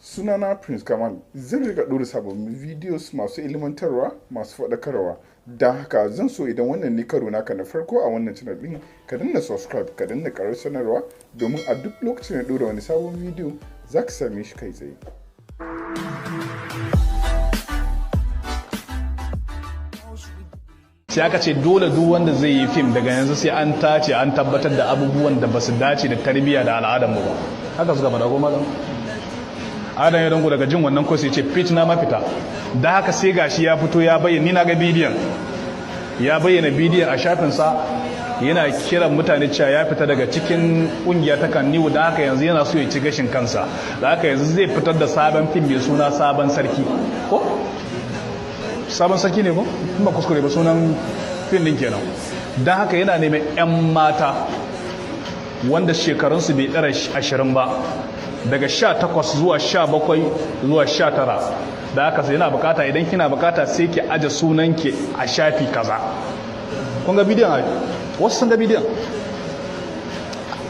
Sunana Prince Kamal, zan riga ɗora sababbin videos masu ilmantarwa, masu faɗakarwa. Don haka zan so idan wannan ne karo naka na farko a wannan channel ɗin, ka danna subscribe, ka danna ƙarar sanarwa domin a duk lokacin da ɗora wani sabon video za ka same shi kai tsaye. Sai aka ce dole duk wanda zai yi fim daga yanzu sai an tace an tabbatar da abubuwan da basu dace da tarbiyya da al'adar mu ba. Haka suka faɗa ko malam? Adam ya dango daga jin wannan ko sai ce fit na mafita. Da haka sai gashi ya fito ya bayyana, ni na ga bidiyon. Ya bayyana bidiyon a shafinsa yana kiran mutane cewa ya fita daga cikin kungiya ta Kanniwu, da haka yanzu yana so ya ci gashin kansa. Da haka yanzu zai fitar da sabon fim mai suna Sabon Sarki. Ko? Sabon Sarki ne ko? In ba kuskure ba sunan fim din kenan. Dan haka yana neman 'yan mata wanda shekarunsu bai ɗara 20 ba, daga 18 zuwa 17 zuwa 19. Da haka sai yana bukata, idan kina bukata sai ki aje sunanki a shafi kaza. Kun ga bidiyon ai? Wasu sun ga bidiyon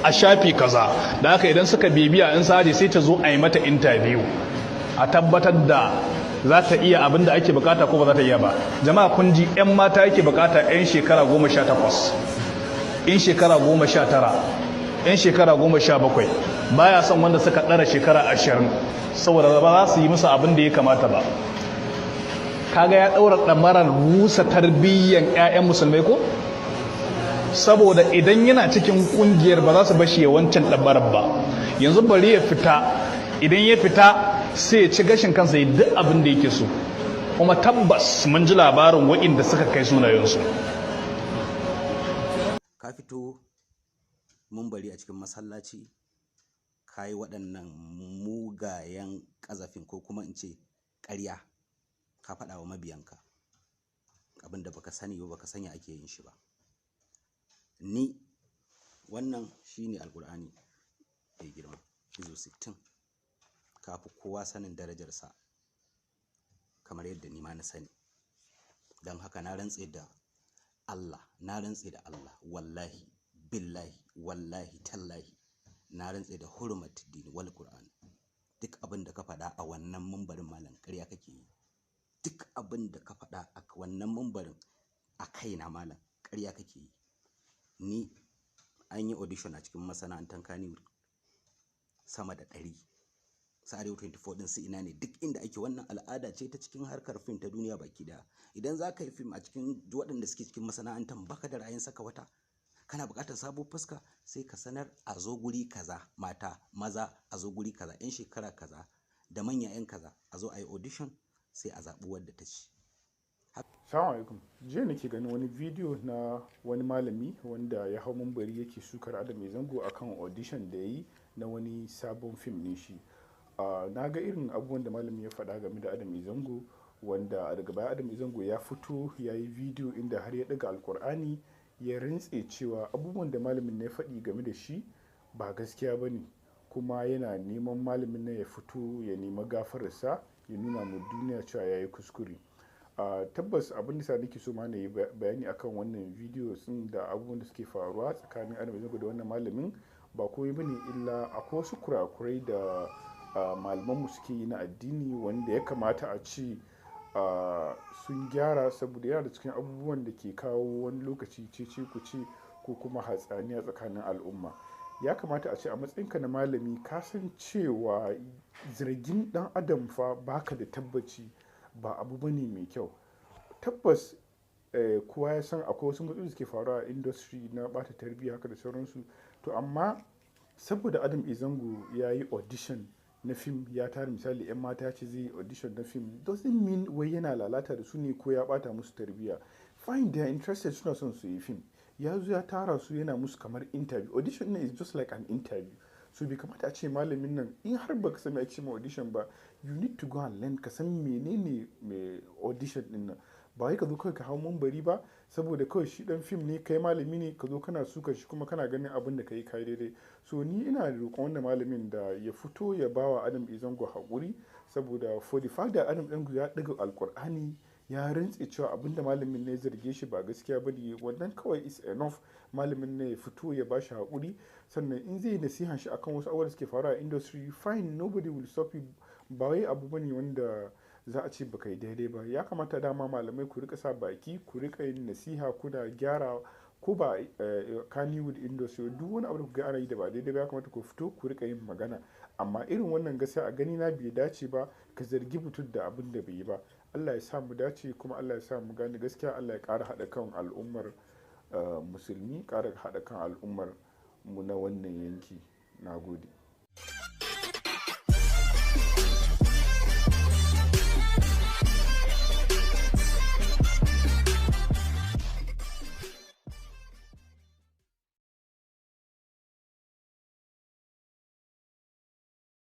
a shafi kaza. Da haka idan suka bibiya in sa sai ta zo a yi mata interview a tabbatar da za ta iya abin da ake bukata ko ba za ta iya ba. Jama'a kun ji, 'yan mata yake bukata 'yan shekara 18, 'yan shekara 19, 'yan shekara 17. Baya son wanda suka ɗara shekara 20 saboda ba za su yi musu abin da ya kamata ba. Kaga ya ɗaura ɗamarar rusa tarbiyyan 'ya'yan musulmai ko? Saboda idan yana cikin ƙungiyar ba za su bashi ya wancan ɗamarar ba. Yanzu bari ya fita, idan ya fita sai ya ci gashin kansa ya duk abin da yake so. Kuma tabbas mun ji labarin waɗanda suka kai sunayensu. Ka fito mun bari a cikin masallaci ka yi waɗannan mugayen ƙazafin, ko kuma in ce ƙarya, ka faɗa wa mabiyanka abinda baka sani ba, baka sanya ake yin shi ba. Ni wannan shine alkur'ani mai girma izo 60, ka fi kowa sanin darajarsa kamar yadda ni ma na sani. Don haka na rantse da Allah, wallahi billahi wallahi tallahi, na rantse da hurmat din wal qur'an, duk abin da ka faɗa a wannan mumbarin malam ƙarya kake yi. Duk abin da ka faɗa a wannan mumbarin a kaina malam ƙarya kake yi. Ni an yi audition a cikin masana'antar Kannywood sama da 100, su Arewa 24 din su ina ne, duk inda ake. Wannan al'ada ce ta cikin harkar fim ta duniya baki daya. Idan za ka yi fim a cikin waɗanda suke cikin masana'antar baka da ra'ayin saka wata, kana buƙatar sabon fuska, sai ka sanar a zo guri kaza, mata maza a zo guri kaza, 'yan shekara kaza da manya 'yan kaza a zo a yi audition, sai a zaɓi wadda ta ci. Assalamu alaikum. Jiya nake ganin wani video na wani malami wanda ya hau mambari yake sukar Adam Mai Zango akan audition da ya yi na wani sabon fim ne shi. Na ga irin abubuwan da malami ya faɗa game da Adam Mai Zango, wanda daga baya Adam Mai Zango ya fito ya yi video inda har ya ɗaga alkur'ani ya rintse cewa abubuwan da malamin na ya faɗi game da shi ba gaskiya ba ne, kuma yana neman malamin na ya fito ya nemi gafararsa, ya nuna mu duniya cewa ya yi kuskure. Tabbas abin da nake so ma na yi bayani akan wannan video sun da abubuwan da suke faruwa tsakanin Adam Mai Zango da wannan malamin ba komai bane illa akwai wasu kurakurai da malamanmu suke yi na addini wanda ya kamata a ce sun gyara, saboda yana da cikin abubuwan da ke kawo wani lokaci cece kuce ko kuma hatsaniya tsakanin al'umma. Ya kamata a ce a matsayinka na malami ka san cewa zargin dan adam fa baka da tabbaci ba abu bane mai kyau. Tabbas kowa ya san akwai wasu matsaloli da suke faruwa a industry na bata tarbiyya haka da sauransu, to amma saboda Adam Mai Zango ya yi audition na fim, ya tara misali 'yan mata ce zai yi audition na fim, doesn't mean wai yana lalata da su ne ko ya bata musu tarbiyya. Fine, they are interested, suna son su yi fim, ya zo ya tara su yana musu kamar interview. Audition ne is just like an interview. So bai kamata a ce malamin nan, in har baka san me ake cewa audition ba, you need to go and learn, ka san menene mai audition din nan. Ba wai ka zo kawai ka hau mambari ba saboda kawai shi dan fim ne, kai malami ne, ka zo kana suka shi kuma kana ganin abin da kai kai daidai. So ni ina roƙon wannan malamin da ya fito ya bawa Adam Mai Zango haƙuri, saboda for the fact that Adam Zango ya ɗaga alƙur'ani ya rantse cewa abin da malamin ne zarge shi ba gaskiya ba ne, wannan kawai is enough. Malamin ne ya fito ya ba shi haƙuri, sannan in zai nasihan shi akan wasu abubuwa da suke faruwa a industry, fine, nobody will stop you, ba wai abu bane wanda za a ce baka yi daidai ba. Ya kamata dama malamai ku rika sa baki, ku rika yin nasiha, kuna gyara ko ba Kannywood industry duk wani abu da kuga ana yi da ba daidai ba ya kamata ku fito ku rika yin magana. Amma irin wannan gaskiya a gani na bai dace ba ka zargi mutum da abin da bai yi ba. Allah ya sa mu dace kuma Allah ya sa mu gane gaskiya. Allah ya ƙara haɗa kan al'ummar musulmi, ƙara haɗa kan al'ummar mu na wannan yanki. Na gode.